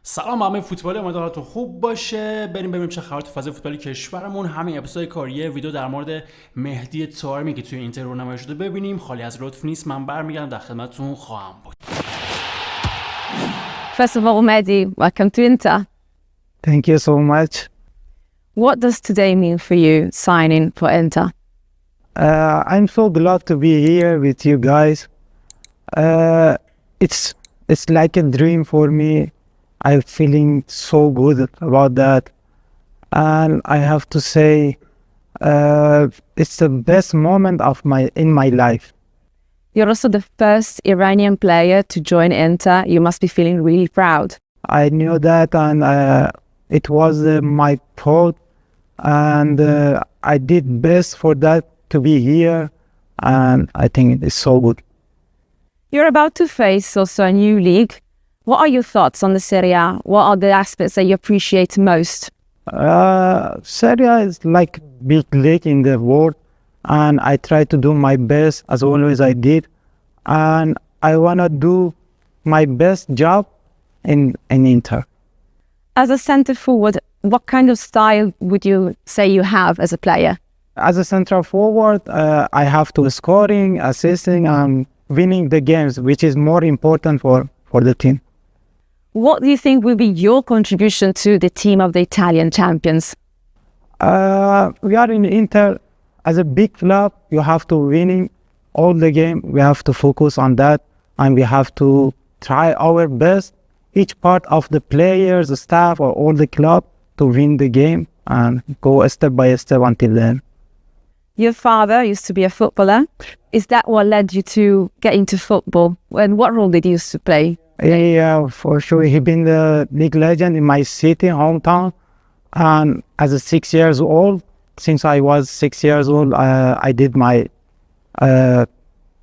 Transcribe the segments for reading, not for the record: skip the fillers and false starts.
سلام همه فوتبالی، امیدوارم حالتون خوب باشه. بریم ببینیم چه خبر تو فاز فوتبالی کشورمون. همین اپیزود کاریه ویدیو در مورد مهدی طارمی که توی اینتر رو نمایش شده ببینیم. خالی از لطف نیست، من برمیگردم در خدمتتون خواهم بود. First of all, Mehdi, welcome to Inter. Thank you so much. What does today mean for you signing for Inter? I'm so glad to be here with you guys. It's like a dream for me. I'm feeling so good about that, and I have to say, it's the best moment of my life. You're also the first Iranian player to join Inter. You must be feeling really proud. I knew that, and it was my thought, and I did best for that to be here, and I think it's so good. You're about to face also a new league. What are your thoughts on the Serie A? What are the aspects that you appreciate most? Serie A is like big league in the world, and I try to do my best as always I did, and I wanna do my best job in Inter. As a centre forward, what kind of style would you say you have as a player? As a central forward, I have to scoring, assisting, and winning the games, which is more important for the team. What do you think will be your contribution to the team of the Italian champions? We are in Inter as a big club. You have to winning all the game. We have to focus on that, and we have to try our best. Each part of the players, the staff, or all the club to win the game and go step by step until then. Your father used to be a footballer. Is that what led you to get into football? And what role did he used to play? Yeah, for sure. He been the league legend in my city, hometown. And as a 6 years old, since I was 6 years old, I did my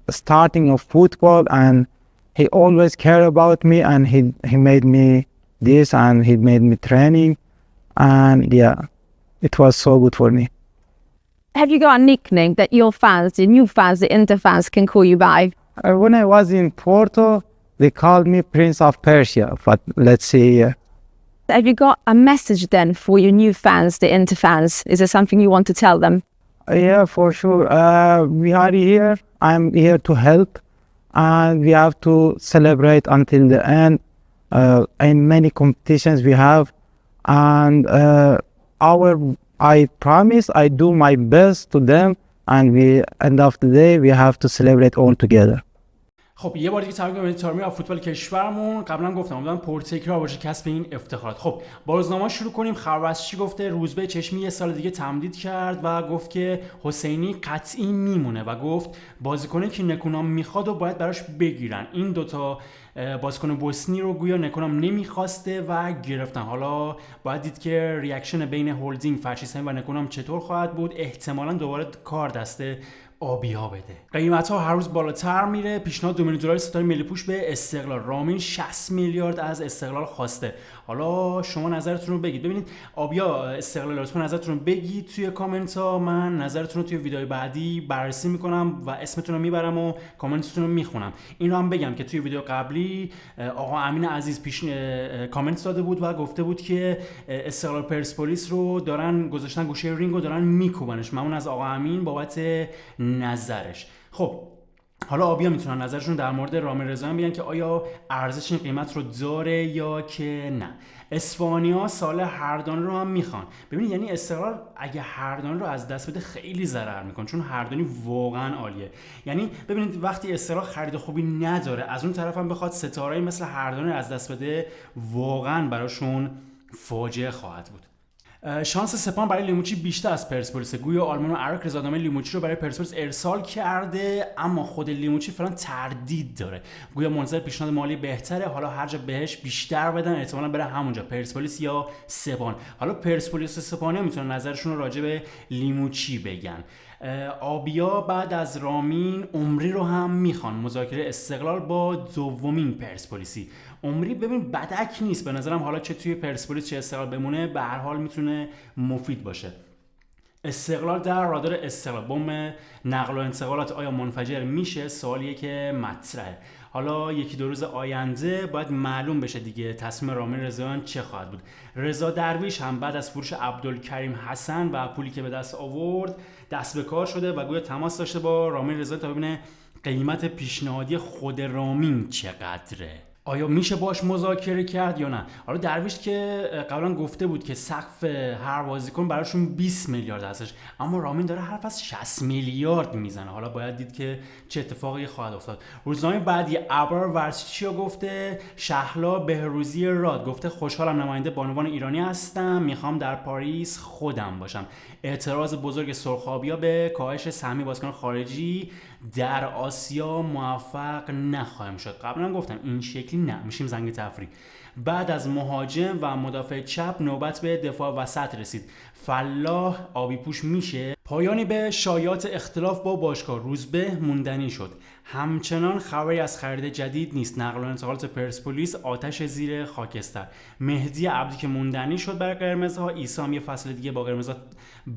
starting of football, and he always cared about me, and he made me this, and he made me training, and yeah, it was so good for me. Have you got a nickname that your fans, the new fans, the Inter fans can call you by? When I was in Porto, they called me Prince of Persia, but let's see. Have you got a message then for your new fans, the Inter fans? Is there something you want to tell them? Yeah, for sure. We are here. I'm here to help, and we have to celebrate until the end. In many competitions we have, and I promise I do my best to them, and we end of the day we have to celebrate all together. خب یه بار دیگه تبریک میگم طارمی از فوتبال کشورمون. قبلا گفتم امیدوارم پرتکرار باشه کسب این افتخارات. خب با روزنامه شروع کنیم. خبررسچی گفته روزبه چشمی یه سال دیگه تمدید کرد و گفت که حسینی قطعی میمونه و گفت بازیکنی که نکونام میخواد و باید براش بگیرن. این دوتا بازیکن بوسنی رو گویا نکونام نمیخواسته و گرفتن. حالا باید دید که ریاکشن بین هولدینگ فرشیسن و نکونام چطور خواهد بود. احتمالاً دوباره کار دسته آبیا بده. قیمت ها هر روز بالاتر میره. پیشنهاد 2 میلیون دلار ستاره ملی پوش به استقلال. رامین 60 میلیارد از استقلال خواسته. حالا شما نظرتون رو بگید. ببینید آبیا استقلال لطفا نظرتون رو بگید توی کامنت ها. من نظرتون رو توی ویدیوهای بعدی بررسی میکنم و اسمتون رو میبرم و کامنتتون رو میخونم. این رو هم بگم که توی ویدیو قبلی آقا امین عزیز کامنت داده بود و گفته بود که استقلال پرسپولیس رو دارن گذاشتن گوشه رینگ و دارن میکوبنش. ممنون از آقا امین بابت نظرش. خب حالا آبیا میتونن نظرشون در مورد رامین رضاییان بگن که آیا ارزش این قیمت رو داره یا که نه. اسپانیا سال هردانی رو هم میخوان. ببینید یعنی استقلال اگه هردانی رو از دست بده خیلی ضرر میکنه، چون هردانی واقعا عالیه. یعنی ببینید وقتی استقلال خرید خوبی نداره، از اون طرف هم بخواد ستاره‌ای مثل هردانی رو از دست بده، واقعا براشون فاجعه خواهد بود. شانس سپاهان برای لیموچی بیشتر از پرسپولیس. گویا آلمان و عراق رضادنامه لیموچی رو برای پرسپولیس ارسال کرده، اما خود لیموچی فعلا تردید داره. گویا منتظر پیشنهاد مالی بهتره. حالا هر جا بهش بیشتر بدن احتمالاً بره همونجا، پرسپولیس یا سپاهان. حالا پرسپولیس و سپاهان میتونن نظرشون رو راجع به لیموچی بگن. آبیا بعد از رامین عمری رو هم میخوان. مذاکره استقلال با دومین پرسپولیسی. عمری ببین بدک نیست به نظرم، حالا چه توی پرسپولیس چه استقلال بمونه به هر حال میتونه مفید باشه. استقلال در رادار استقلال بم نقل و انتقالات آیا منفجر میشه؟ سوالیه که مطرحه. حالا یکی دو روز آینده باید معلوم بشه دیگه تصمیم رامین رضاییان چه خواهد بود. رضا درویش هم بعد از فروش عبدالکریم حسن و پولی که به دست آورد دست به کار شده و گویا تماس داشته با رامین رضاییان تا ببینه قیمت پیشنهادی خود رامین چقدره، آیا میشه باش مذاکره کرد یا نه. حالا درویش که قبلا گفته بود که سقف هر بازیکن براشون 20 میلیارد هستش، اما رامین داره حرف از 60 میلیارد میزنه. حالا باید دید که چه اتفاقی خواهد افتاد. روزنامه بعدی ابرار ورزشی گفته شهلا بهروزی راد گفته خوشحالم نماینده بانوان ایرانی هستم، میخوام در پاریس خودم باشم. اعتراض بزرگ سرخابیا به کاهش سهمی بازیکن خارجی در آسیا موفق نخواهیم شد. قبلا گفتم این شکلی نه، میشیم زنگ تفریح. بعد از مهاجم و مدافع چپ نوبت به دفاع وسط رسید. فلاح آبی پوش میشه. پایانی به شایعات اختلاف با باشگاه روزبه موندنی شد. همچنان خبری از خرید جدید نیست. نقل و انتقالات پرسپولیس آتش زیر خاکستر. مهدی عبدی که موندنی شد برای قرمزها، عیسی هم یه فصل دیگه با قرمزها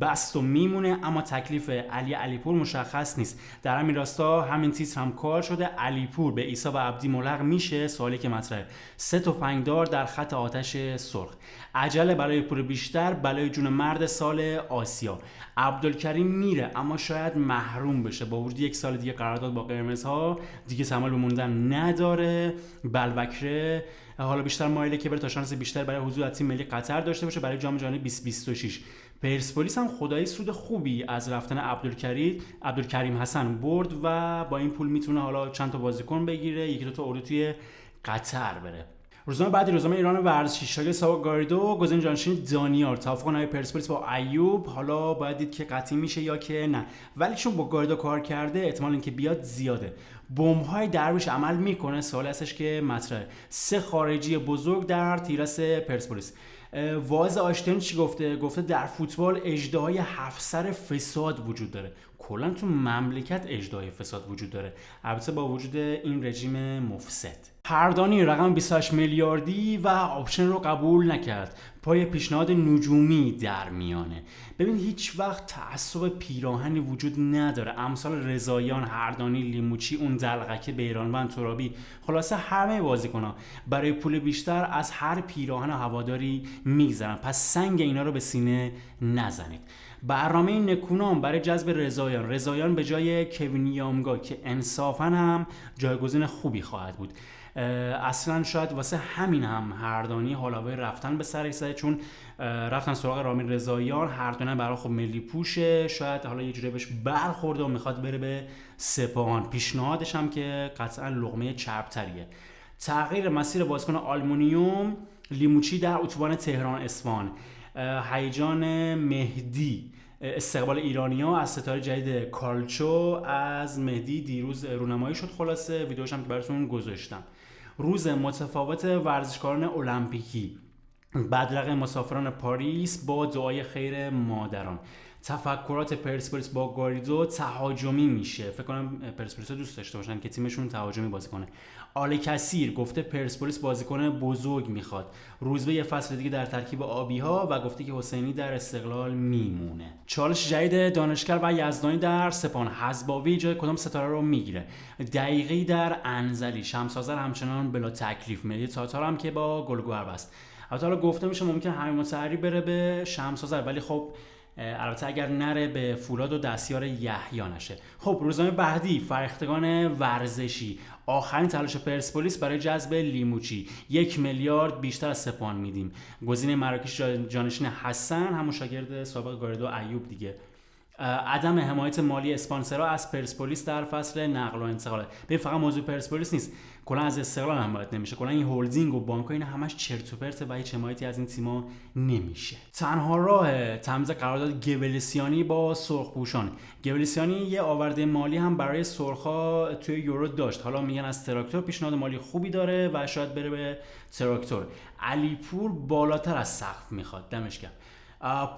بست و میمونه، اما تکلیف علی علیپور مشخص نیست. در همین راستا همین تیتر هم کار شده. علیپور به عیسی و عبدی ملحق میشه؟ سوالی که مطرحه. 3 تفنگدار در خط آتش سرخ. عجله برای پول بیشتر بلای جون مرد سال آسیا. عبدالکریم میره اما شاید محروم بشه. با ورود 1 سال دیگه قرارداد با قرمزها دیگه تمایل به موندن نداره. بلوکره حالا بیشتر مایله که بره تا شانس بیشتر برای حضور در تیم ملی قطر داشته باشه برای جام جهانی 2026. پرسپولیس هم خدایی سود خوبی از رفتن عبدالکریم حسن برد و با این پول میتونه حالا چند تا بازیکن بگیره، یکی دو تا اردو توی قطر بره. روزنامه بعدی، روزنامه ایران ورزشی، شاگرد ساوا گاریدو گزینه جانشین دانیار، توافق نهایی پرسپولیس با ایوب. حالا باید دید که قطعی میشه یا که نه، ولی چون با گاریدو کار کرده احتمال اینکه بیاد زیاده. بمب‌های درویش عمل میکنه؟ سوال هستش که مطرحه. 3 خارجی بزرگ در تیراس پرسپولیس. واعظ آشتین چی گفته؟ گفته در فوتبال اژدهای 7 سر فساد وجود داره. کلا تو مملکت اژدهای فساد وجود داره، البته با وجود این رژیم مفسد. هردانی رقم 28 میلیاردی و آپشن رو قبول نکرد. پای پیشنهاد نجومی در میانه. ببین هیچ وقت تعصب پیراهنی وجود نداره. امثال رضاییان، هردانی، لیموچی، اون دلغکه، بیرانوند، ترابی، خلاصه همه بازیکن‌ها برای پول بیشتر از هر پیراهن هواداری میگذرن. پس سنگ اینا رو به سینه نزنید. برنامه نکونام برای جذب رضاییان به جای کوین یامگا که انصافاً هم جایگزین خوبی خواهد بود. اصلا شاید واسه همین هم هردانی حالاوی رفتن به سر زده، چون رفتن سراغ رامین رضاییان. هردانی برای خب ملی پوشه، شاید حالا یه جوری بهش برخورده و میخواد بره به سپاهان. پیشنهادش هم که قطعا لقمه چربتریه. تغییر مسیر بازیکن آلومینیوم لیموچی در اتوبان تهران اصفهان. هیجان مهدی استقبال ایرانی‌ها از ستاره جدید کالچو از مهدی دیروز رونمایی شد. خلاصه ویدیوش هم که براتون گذاشتم. روز متفاوت ورزشکاران المپیکی. بدرق مسافران پاریس با دعای خیر مادران. تفکرات پرسپولیس با گاریدو تهاجمی میشه. فکر کنم پرسپولیس دوست داشته باشن که تیمشون تهاجمی بازی کنه. آل کثیر گفته پرسپولیس بازیکن بزرگ میخواد. روزبه یه فصل دیگه در ترکیب آبی‌ها و گفته که حسینی در استقلال میمونه. چالش جدید دانشگر و یزدانی در سپاهان. حزباوی جای کدام ستاره رو میگیره؟ دقیقی در انزلی. شمس‌آذر همچنان بلا تکلیف. مهدی تاتار هم که با گلگهر بست. البته حالا گفته میشه ممکن همین متحری بره به شمس‌آذر، ولی خب البته اگر نره به فولاد و دستیار یحیی نشه. خب روزنامه بعدی، فرهیختگان ورزشی. آخرین تلاش پرسپولیس برای جذب لیموچی. 1 میلیارد بیشتر از سپاهان میدیم. گزینه مراکش جانشین حسن، همون شاگرد سابق گاریدو ایوب دیگه. عدم حمایت مالی اسپانسرها از پرسپولیس در فصل نقل و انتقالات. ببین فقط موضوع پرسپولیس نیست، کلا از استقلال حمایت نمیشه. کلا این هولدینگ و بانک‌ها اینا همش چرت و پرته و هیچ حمایتی از این تیم‌ها نمیشه. تنها راه تمیز قرارداد گویلسیانی با سرخپوشان. گویلسیانی یه آورده مالی هم برای سرخا توی یورو داشت. حالا میگن از تراکتور پیشنهاد مالی خوبی داره و شاید بره به تراکتور. علیپور بالاتر از سقف میخواد. دمش گرم.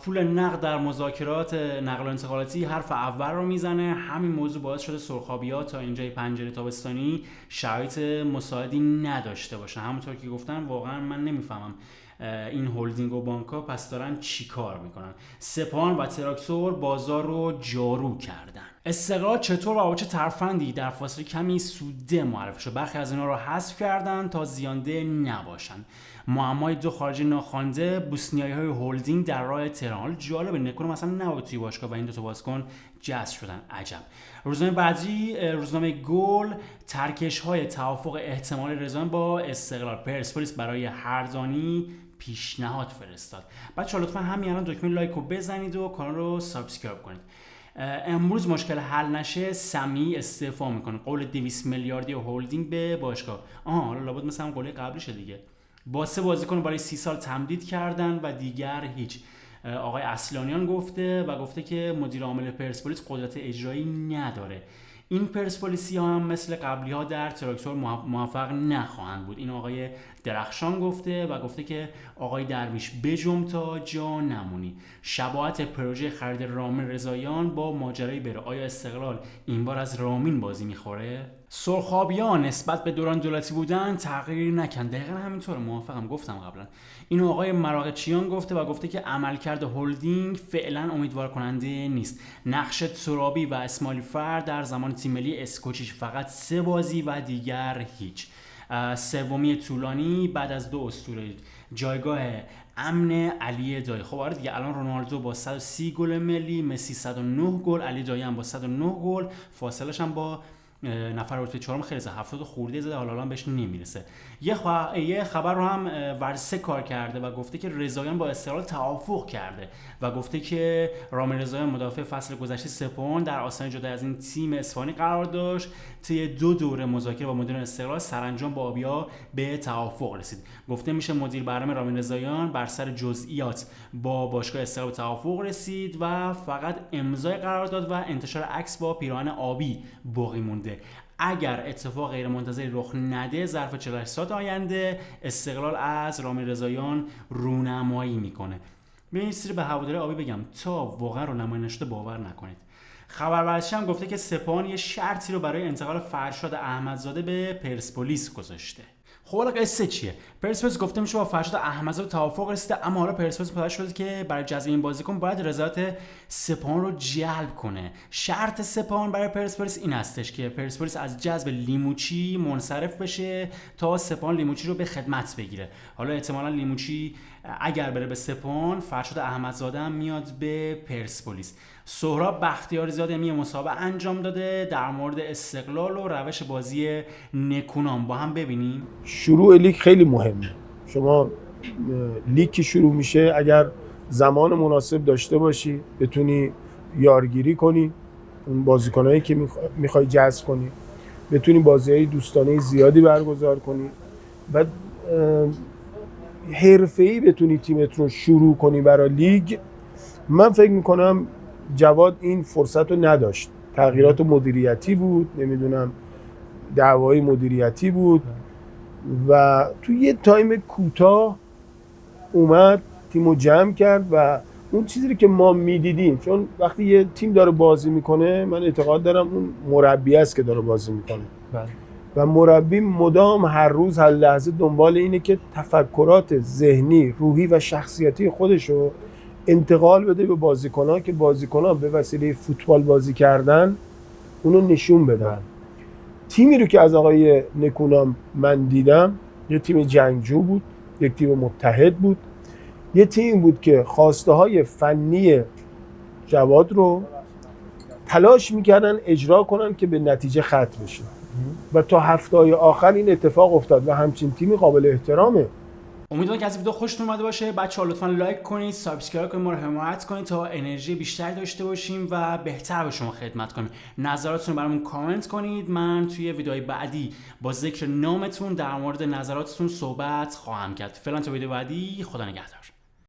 پول نقد در مذاکرات نقل و انتقالاتی حرف اول رو میزنه. همین موضوع باعث شده سرخابی‌ها تا اینجای پنجره تابستانی شرایط مساعدی نداشته باشن. همونطور که گفتن واقعا من نمیفهمم این هولدینگ و بانک‌ها پس دارن چی کار میکنن. سپاهان و تراکتور بازار رو جارو کردن. استقلال چطور و با چه ترفندی در فاصله کمی سوده معرفی شد. برخی از اینا رو حذف کردن تا زیانده نباشن. معمای 2 خارجی ناخوانده، بوسنیایی‌های هولدینگ در راه تهران. حالا جالبه نکنم مثلا نبود توی باشگاه و این 2 تا بازیکن جذب شدن. عجب. روزنامه بعدی، روزنامه گل، ترکش‌های توافق احتمال رضاییان با استقلال. پرسپولیس برای هردانی پیشنهاد فرستاد. بچه‌ها لطفاً همین الان دکمه لایک رو بزنید و کانال رو سابسکرایب کنید. امروز مشکل حل نشه سمی استعفا میکنه. قول 200 میلیاردی هولدینگ به باشگاه. حالا لابد مثلا قول قبلیشه دیگه. با 3 بازیکن برای 30 سال تمدید کردن و دیگر هیچ. آقای اصلانیان گفته که مدیر عامل پرسپولیس قدرت اجرایی نداره. این پرسپولیسی ها هم مثل قبلی ها در تراکتور موفق نخواهند بود. این آقای درخشان گفته که آقای درویش بجم تا جا نمونی. شباهت پروژه خرید رامین رضاییان با ماجرای بره. آیا استقلال این بار از رامین بازی میخوره؟ سرخابیان نسبت به دوران دولتی بودن تغییر نکن. دقیقا همینطوره، موافقم، گفتم قبلا. اینو آقای مراغچیان گفته که عملکرد هولدینگ فعلا امیدوار کننده نیست. نقش ترابی و اسماعیل فرد در زمان تیم ملی اسکوچیچ فقط 3 بازی و دیگر هیچ. سومی طولانی بعد از 2 اسطوره. جایگاه امن علی دایی. خب آره دیگه، الان رونالدو با 130 گل ملی، مسی 109 گل، علی دایی هم با 109 گل، فاصلش هم با نفر رتبه 4 خیلی زده، 70 خورده زده، حالا بهش نمیرسه. یه خبر رو هم ورسه کار کرده و گفته که رضاییان با استقلال توافق کرده و گفته که رامین رضاییان مدافع فصل گذشته سپاهان در آستانه جدا از این تیم اصفهانی قرار داشت. طی 2 دوره مذاکره با مدیر استقلال سرانجام با آبیا به توافق رسید. گفته میشه مدیر برنامه رامین رضاییان بر سر جزئیات با باشگاه استقلال به توافق رسید و فقط امضای قرارداد و انتشار عکس با پیراهن آبی باقی مونده. اگر اتفاق غیر منتظری رخ نده ظرف 48 ساعت آینده استقلال از رامین رضاییان رونمایی میکنه. من به هواداری آبی بگم تا واقعا رونمایی نشده باور نکنید. خبر ورزشی هم گفته که سپاهان یه شرطی رو برای انتقال فرشاد احمدزاده به پرسپولیس گذاشته. خب حالا قصه چیه؟ پرسپولیس گفته میشه با فرشاد احمدزاده توافق رسیده، اما حالا پرسپولیس متوجه شده که برای جذب این بازیکن باید رضایت سپاهان رو جلب کنه. شرط سپاهان برای پرسپولیس این هستش که پرسپولیس از جذب لیموچی منصرف بشه تا سپاهان لیموچی رو به خدمت بگیره. حالا احتمالاً لیموچی اگر بره به سپاهان، فرشاد احمدزاده هم میاد به پرسپولیس. سهراب بختیاری زاده یه مسابقه انجام داده در مورد استقلال و روش بازی نکونام، با هم ببینیم. شروع لیگ خیلی مهمه. شما لیگ که شروع میشه اگر زمان مناسب داشته باشی، بتونی یارگیری کنی اون بازیکنایی که میخوای جذب کنی، بتونی بازی‌های دوستانه زیادی برگزار کنی، بعد حرفه‌ای بتونی تیمت رو شروع کنی برای لیگ. من فکر میکنم جواد این فرصت رو نداشت. تغییرات مدیریتی بود، نمیدونم دعوای مدیریتی بود و تو یه تایم کوتاه اومد تیمو جمع کرد و اون چیزی که ما میدیدیم، چون وقتی یه تیم داره بازی میکنه من اعتقاد دارم اون مربی است که داره بازی میکنه و مربی مدام هر روز هر لحظه دنبال اینه که تفکرات ذهنی، روحی و شخصیتی خودشو انتقال بده به بازیکنان که بازیکنان به وسیله فوتبال بازی کردن اونو نشون بدن. تیمی رو که از آقای نکونام من دیدم یه تیم جنگجو بود، یک تیم متحد بود، یه تیم بود که خواسته های فنی جواد رو تلاش میکردن اجرا کنن که به نتیجه ختم بشه و تا هفته‌های آخر این اتفاق افتاد و همچین تیمی قابل احترامه. امیدوارم که از ویدیو خوشتون اومده باشه. بچه‌ها لطفاً لایک کنید، سابسکرایب کنید، ما رو حمایت کنید تا انرژی بیشتری داشته باشیم و بهتر به شما خدمت کنیم. نظراتتون رو برامون کامنت کنید. من توی ویدیوهای بعدی با ذکر نامتون در مورد نظراتتون صحبت خواهم کرد. فعلا تا ویدیو بعدی، خدا نگهدار.